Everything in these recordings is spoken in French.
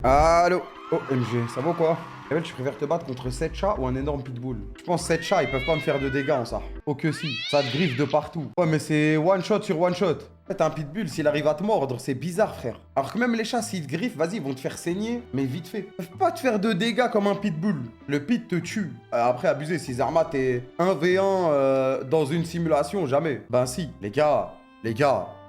Allô? Oh, MG, ça va ou quoi? Gabriel, tu préfères te battre contre 7 chats ou un énorme pitbull? Je pense 7 chats, ils peuvent pas me faire de dégâts en ça. Oh que si, ça te griffe de partout. Ouais, mais c'est one shot sur one shot. En fait, un pitbull, s'il arrive à te mordre, c'est bizarre, frère. Alors que même les chats, s'ils te griffent, vas-y, ils vont te faire saigner, mais vite fait. Ils peuvent pas te faire de dégâts comme un pitbull. Le pit te tue. Après, abusé, si Zarma, t'es 1v1 dans une simulation, jamais. Ben si, les gars,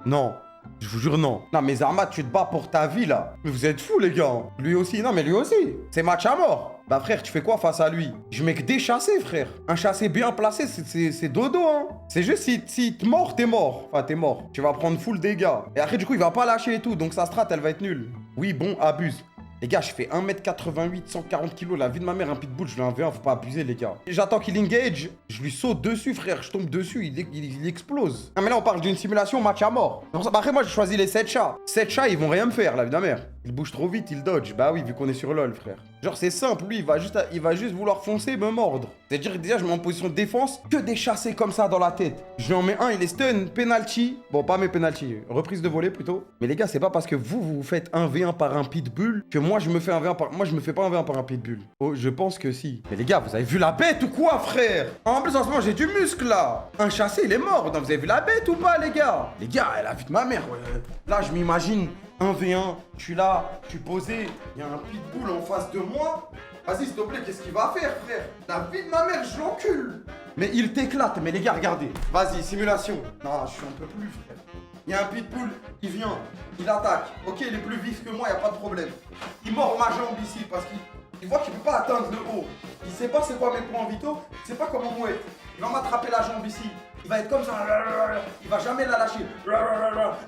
non. Je vous jure, non. Non, mais Zarma, tu te bats pour ta vie, là. Mais vous êtes fous, les gars. Lui aussi, non, mais lui aussi. C'est match à mort. Bah, frère, tu fais quoi face à lui? Je mets que des chassés, frère. Un chassé bien placé, c'est dodo, hein. C'est juste si te mord, t'es mort. Enfin, t'es mort. Tu vas prendre full dégâts. Et après, du coup, il va pas lâcher et tout. Donc, sa strat, elle va être nulle. Oui, bon, abuse. Les gars, je fais 1m88, 140 kg, la vie de ma mère, un pitbull, je l'ai un V1, faut pas abuser, les gars. J'attends qu'il engage, je lui saute dessus, frère, je tombe dessus, il explose. Non, mais là, on parle d'une simulation match à mort. Bah, après, moi, j'ai choisi les 7 chats. 7 chats, ils vont rien me faire, la vie de ma mère. Il bouge trop vite, il dodge. Bah oui, vu qu'on est sur LoL, frère. Genre, c'est simple, lui, il va juste vouloir foncer et me mordre. C'est-à-dire, déjà, je me mets en position de défense, que des chassés comme ça dans la tête. Je lui en mets un, il est stun, penalty. Bon, pas mes penalty, reprise de volée plutôt. Mais les gars, c'est pas parce que vous faites 1v1 par un pitbull que moi, je me fais 1v1 par... Moi, je me fais pas 1v1 par un pitbull. Oh, je pense que si. Mais les gars, vous avez vu la bête ou quoi, frère? En plus, en ce moment, j'ai du muscle, là. Un chassé, il est mort. Non, vous avez vu la bête ou pas, les gars? Les gars, elle a vu de ma mère. Ouais. Là, je m'imagine 1v1, je suis là, je suis posé, il y a un pitbull en face de moi. Vas-y, s'il te plaît, qu'est-ce qu'il va faire, frère? La vie de ma mère, je l'encule. Mais il t'éclate, mais les gars, regardez. Vas-y, simulation. Non, je suis un peu plus, frère. Il y a un pitbull, il vient, il attaque. Ok, il est plus vif que moi, il n'y a pas de problème. Il mord ma jambe ici parce qu'il voit qu'il ne peut pas atteindre le haut. Il sait pas c'est quoi mes points vitaux, il sait pas comment mourir. Il va m'attraper la jambe ici. Il va être comme ça, il va jamais la lâcher.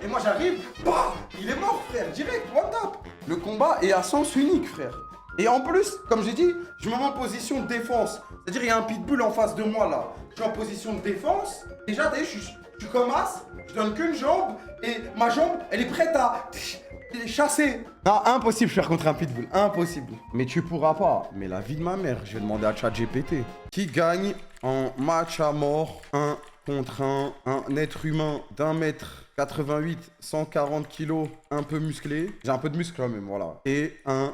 Et moi j'arrive, bah, il est mort, frère, direct, one tap. Le combat est à sens unique, frère. Et en plus, comme j'ai dit, je me mets en position de défense. C'est-à-dire, il y a un pitbull en face de moi là. Je suis en position de défense. Déjà, je suis comme as, je donne qu'une jambe et ma jambe, elle est prête à chasser. Non, impossible de faire contre un pitbull, impossible. Mais tu pourras pas. Mais la vie de ma mère, je vais demander à ChatGPT. Qui gagne en match à mort 1 contre un être humain d'1m88, 140 kg, un peu musclé. J'ai un peu de muscle quand même, voilà. Et un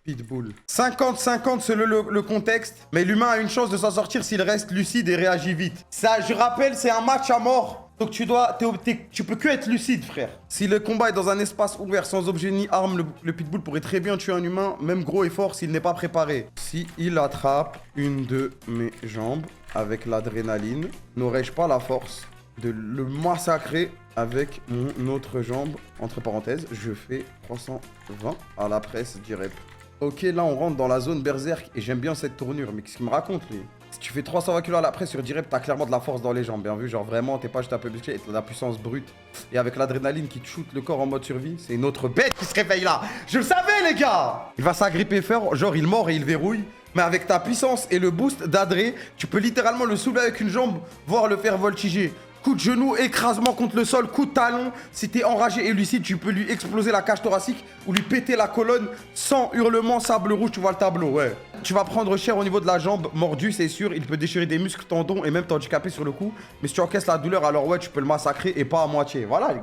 pitbull. 50-50 selon le contexte, mais l'humain a une chance de s'en sortir s'il reste lucide et réagit vite. Ça, je rappelle, c'est un match à mort. Donc tu peux que être lucide, frère. Si le combat est dans un espace ouvert, sans objet ni arme, le pitbull pourrait très bien tuer un humain, même gros et fort, s'il n'est pas préparé. Si il attrape une de mes jambes avec l'adrénaline, n'aurais-je pas la force de le massacrer avec mon autre jambe? Entre parenthèses, je fais 320 à la presse direct. Ok, là on rentre dans la zone berserk et j'aime bien cette tournure, mais qu'est-ce qu'il me raconte lui? Si tu fais 320 kg à la presse sur direct, t'as clairement de la force dans les jambes, bien vu, genre vraiment t'es pas juste un peu musclé, t'as de la puissance brute. Et avec l'adrénaline qui te shoot le corps en mode survie, c'est une autre bête qui se réveille là. Je le savais les gars. Il va s'agripper fort, genre il mord et il verrouille. Mais avec ta puissance et le boost d'Adré, tu peux littéralement le soulever avec une jambe, voire le faire voltiger. Coup de genou, écrasement contre le sol, coup de talon. Si t'es enragé et lucide, tu peux lui exploser la cage thoracique ou lui péter la colonne sans hurlement, sable rouge, tu vois le tableau, ouais. Tu vas prendre cher au niveau de la jambe, mordu, c'est sûr. Il peut déchirer des muscles, tendons et même t'handicaper sur le coup. Mais si tu encaisses la douleur, alors ouais, tu peux le massacrer et pas à moitié. Voilà,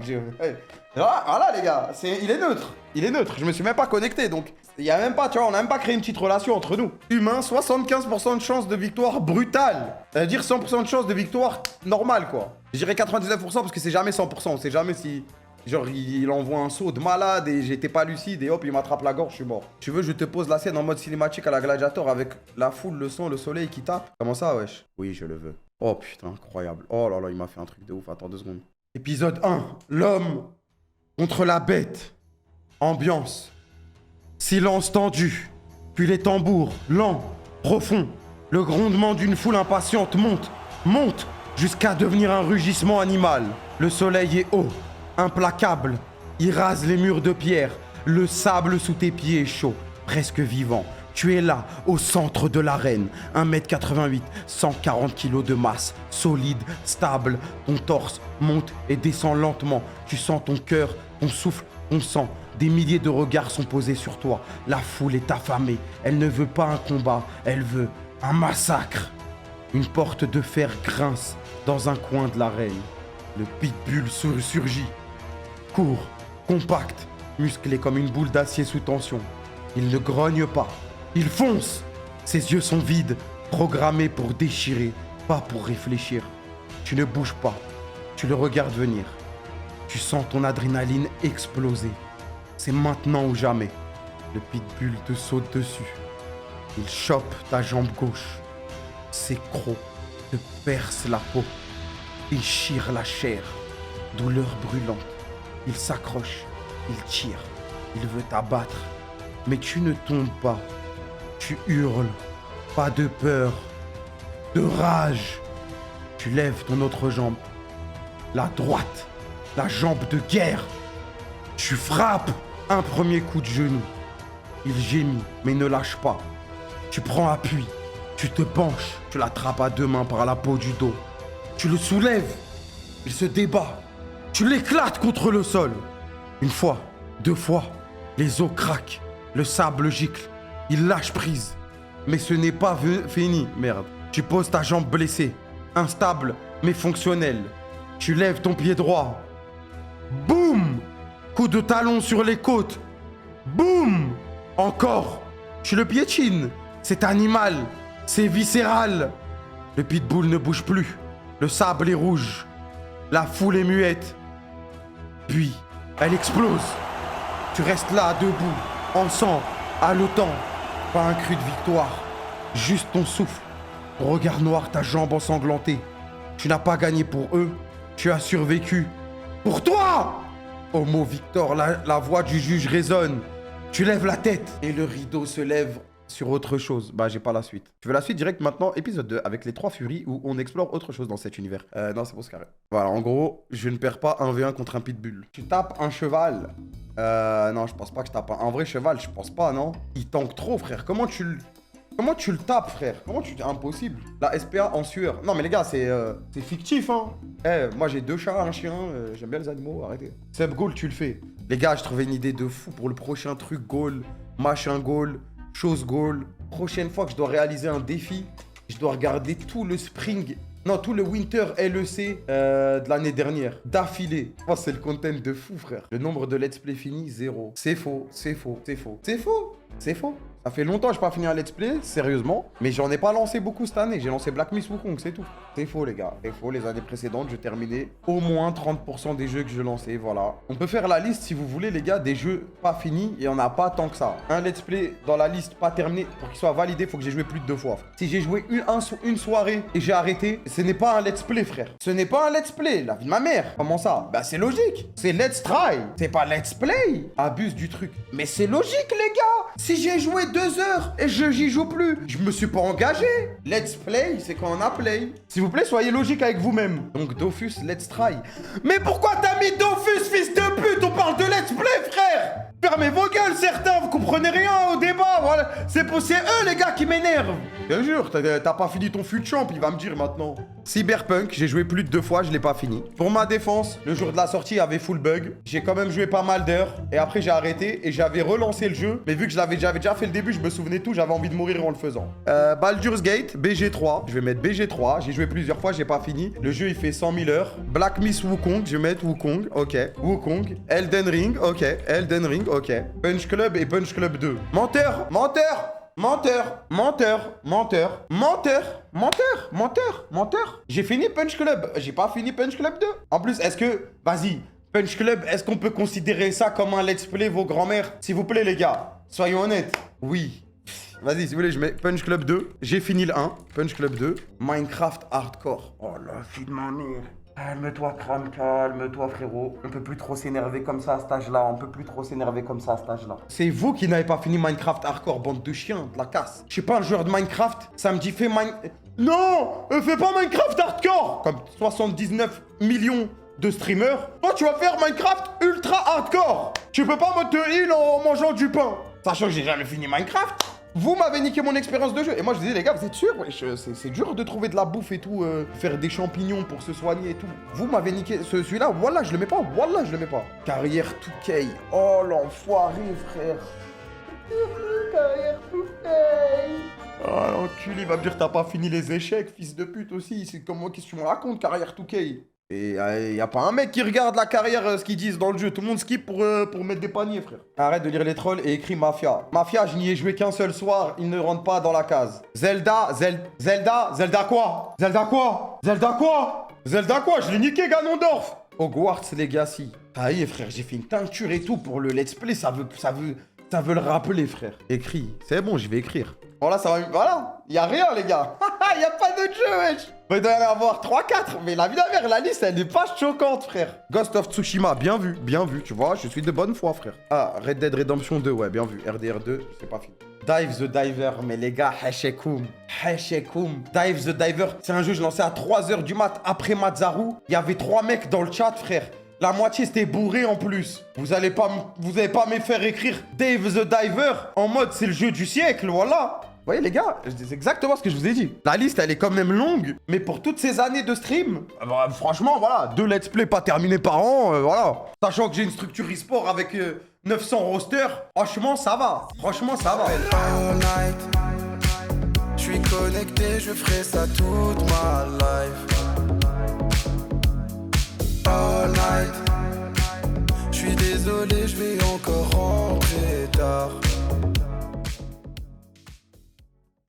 voilà les gars, il est neutre. Il est neutre, je me suis même pas connecté, donc il y a même pas, tu vois, on a même pas créé une petite relation entre nous. Humain, 75% de chance de victoire brutale. C'est-à-dire 100% de chance de victoire normale, quoi. Je dirais 99% parce que c'est jamais 100%. On sait jamais si, genre, il envoie un saut de malade et j'étais pas lucide et hop, il m'attrape la gorge, je suis mort. Tu veux, je te pose la scène en mode cinématique à la Gladiator avec la foule, le son, le soleil qui tape? Comment ça, wesh? Oui, je le veux. Oh putain, incroyable. Oh là là, il m'a fait un truc de ouf. Attends 2 secondes. Épisode 1. L'homme contre la bête. Ambiance. Silence tendu. Puis les tambours, lents, profonds. Le grondement d'une foule impatiente monte, jusqu'à devenir un rugissement animal. Le soleil est haut, implacable. Il rase les murs de pierre. Le sable sous tes pieds est chaud, presque vivant. Tu es là, au centre de l'arène. 1m88, 140 kg de masse, solide, stable. Ton torse monte et descend lentement. Tu sens ton cœur, ton souffle, ton sang. Des milliers de regards sont posés sur toi. La foule est affamée. Elle ne veut pas un combat, elle veut un massacre. Une porte de fer grince dans un coin de l'arène. Le pitbull surgit. Court, compact, musclé comme une boule d'acier sous tension. Il ne grogne pas. Il fonce. Ses yeux sont vides, programmés pour déchirer, pas pour réfléchir. Tu ne bouges pas. Tu le regardes venir. Tu sens ton adrénaline exploser. C'est maintenant ou jamais. Le pitbull te saute dessus. Il chope ta jambe gauche. Ses crocs te percent la peau, déchirent la chair. Douleur brûlante. Il s'accroche, il tire, il veut t'abattre. Mais tu ne tombes pas. Tu hurles. Pas de peur, de rage. Tu lèves ton autre jambe. La droite, la jambe de guerre. Tu frappes un premier coup de genou. Il gémit, mais ne lâche pas. Tu prends appui. Tu te penches. Tu l'attrapes à deux mains par la peau du dos. Tu le soulèves. Il se débat. Tu l'éclates contre le sol. Une fois, deux fois, les os craquent. Le sable gicle. Il lâche prise. Mais ce n'est pas fini, merde. Tu poses ta jambe blessée. Instable, mais fonctionnelle. Tu lèves ton pied droit. Boum! Coup de talon sur les côtes. Boum! Encore. Tu le piétines. C'est animal. C'est viscéral. Le pitbull ne bouge plus. Le sable est rouge. La foule est muette. Puis, elle explose. Tu restes là, debout, en sang, haletant. Pas un cri de victoire. Juste ton souffle. Ton regard noir, ta jambe ensanglantée. Tu n'as pas gagné pour eux. Tu as survécu. Pour toi! Homo Victor, la voix du juge résonne. Tu lèves la tête et le rideau se lève sur autre chose. Bah, j'ai pas la suite. Tu veux la suite direct maintenant, épisode 2, avec les 3 furies où on explore autre chose dans cet univers. Non, c'est bon, c'est carré. Voilà, en gros, je ne perds pas 1v1 contre un pitbull. Tu tapes un cheval. Non, je pense pas que je tape un vrai cheval, je pense pas, non. Il tank trop, frère. Comment tu le tapes, frère? Impossible. La SPA en sueur. Non, mais les gars, c'est fictif, hein. Moi, j'ai 2 chats, un chien. J'aime bien les animaux, arrêtez. Seb Gaul, tu le fais. Les gars, je trouvais une idée de fou pour le prochain truc Gaul, machin Gaul, chose Gaul. Prochaine fois que je dois réaliser un défi, je dois regarder tout le spring... Non, tout le Winter LEC de l'année dernière, d'affilée. Oh, c'est le content de fou, frère. Le nombre de let's play fini, 0. C'est faux, c'est faux, c'est faux. C'est faux, c'est faux. Ça fait longtemps que je n'ai pas fini un let's play, sérieusement. Mais j'en ai pas lancé beaucoup cette année. J'ai lancé Black Myth Wukong, c'est tout. C'est faux, les gars. C'est faux. Les années précédentes, je terminais au moins 30% des jeux que je lançais, voilà. On peut faire la liste, si vous voulez, les gars, des jeux pas finis. Et il n'y en a pas tant que ça. Un let's play dans la liste pas terminé, pour qu'il soit validé, il faut que j'ai joué plus de 2 fois. Si j'ai joué une soirée et j'ai arrêté, ce n'est pas un let's play, frère. Ce n'est pas un let's play, la vie de ma mère. Comment ça? Bah, c'est logique. C'est let's try. C'est pas let's play. Abuse du truc. Mais c'est logique, les gars. Si j'ai joué 2 heures et j'y joue plus, je me suis pas engagé. Let's play, c'est quand on a play. S'il vous plaît, soyez logique avec vous-même. Donc, Dofus, let's try. Mais pourquoi t'as mis Dofus, fils de pute? On parle de let's play, frère. Fermez vos gueules, certains, vous comprenez rien au débat, voilà. C'est eux, les gars, qui m'énervent. Bien sûr, t'as pas fini ton fut champ, il va me dire maintenant. Cyberpunk, j'ai joué plus de 2 fois, je l'ai pas fini. Pour ma défense, le jour de la sortie, il y avait full bug. J'ai quand même joué pas mal d'heures. Et après, j'ai arrêté et j'avais relancé le jeu. Mais vu que j'avais déjà fait le début, je me souvenais tout, j'avais envie de mourir en le faisant. Baldur's Gate, BG3. Je vais mettre BG3. J'ai joué plusieurs fois, j'ai pas fini. Le jeu, il fait 100 000 heures. Black Myth Wukong, je vais mettre Wukong, ok. Wukong. Elden Ring, ok. Elden Ring, ok. Punch Club et Punch Club 2. Menteur, menteur. Menteur, menteur, menteur, menteur, menteur, menteur, menteur. J'ai fini Punch Club. J'ai pas fini Punch Club 2. En plus, est-ce que... Vas-y, Punch Club, est-ce qu'on peut considérer ça comme un let's play, vos grands-mères? S'il vous plaît, les gars, soyons honnêtes. Oui. Vas-y, si vous voulez, je mets Punch Club 2. J'ai fini le 1. Punch Club 2. Minecraft Hardcore. Oh la fille de ma mère. Calme-toi, crâne, calme-toi, frérot. On peut plus trop s'énerver comme ça à cet âge-là. On peut plus trop s'énerver comme ça à cet âge-là. C'est vous qui n'avez pas fini Minecraft Hardcore, bande de chiens, de la casse. Je suis pas un joueur de Minecraft. Ça me dit fais Non, fais pas Minecraft Hardcore. Comme 79 millions de streamers. Toi, tu vas faire Minecraft Ultra Hardcore. Tu peux pas me te heal en mangeant du pain. Sachant que j'ai jamais fini Minecraft. Vous m'avez niqué mon expérience de jeu. Et moi, je disais, les gars, vous êtes sûrs? C'est dur de trouver de la bouffe et tout, faire des champignons pour se soigner et tout. Vous m'avez niqué. Celui-là, voilà, je le mets pas. Voilà, je le mets pas. Carrière 2K. Oh, l'enfoiré, frère. Carrière 2K. Oh, l'enculé, il va me dire, t'as pas fini les échecs, fils de pute aussi. C'est comme moi, qu'est-ce que tu me racontes, Carrière 2K? Et y a pas un mec qui regarde la carrière, ce qu'ils disent dans le jeu. Tout le monde skip pour mettre des paniers, frère. Arrête de lire les trolls et écris Mafia. Mafia, je n'y ai joué qu'un seul soir. Il ne rentre pas dans la case. Zelda quoi? Zelda quoi? Zelda quoi? Zelda quoi? Je l'ai niqué, Ganondorf. Hogwarts Legacy. Ça y est, frère, j'ai fait une teinture et tout pour le let's play. Ça veut le rappeler, frère. Écris. C'est bon, je vais écrire. Voilà, ça va. Voilà. Y a rien, les gars. Y a pas de jeu, wesh. Il doit y en avoir 3-4. Mais la vie de la mère, la liste, elle n'est pas choquante, frère. Ghost of Tsushima, bien vu, tu vois. Je suis de bonne foi, frère. Ah, Red Dead Redemption 2, ouais, bien vu. RDR 2, c'est pas fini. Dive the Diver, mais les gars, Heshekum. Dive the Diver, c'est un jeu que je lançais à 3h du mat après Mazaru. Il y avait 3 mecs dans le chat, frère. La moitié c'était bourré en plus. Vous allez pas me faire écrire Dave the Diver en mode c'est le jeu du siècle, voilà. Vous voyez les gars, c'est exactement ce que je vous ai dit. La liste elle est quand même longue, mais pour toutes ces années de stream, bah, franchement voilà, 2 let's play pas terminés par an, voilà. Sachant que j'ai une structure e-sport avec 900 rosters, franchement ça va. Je suis connecté, je ferai ça toute ma life. All night. Je suis désolé, je vais encore rentrer tard.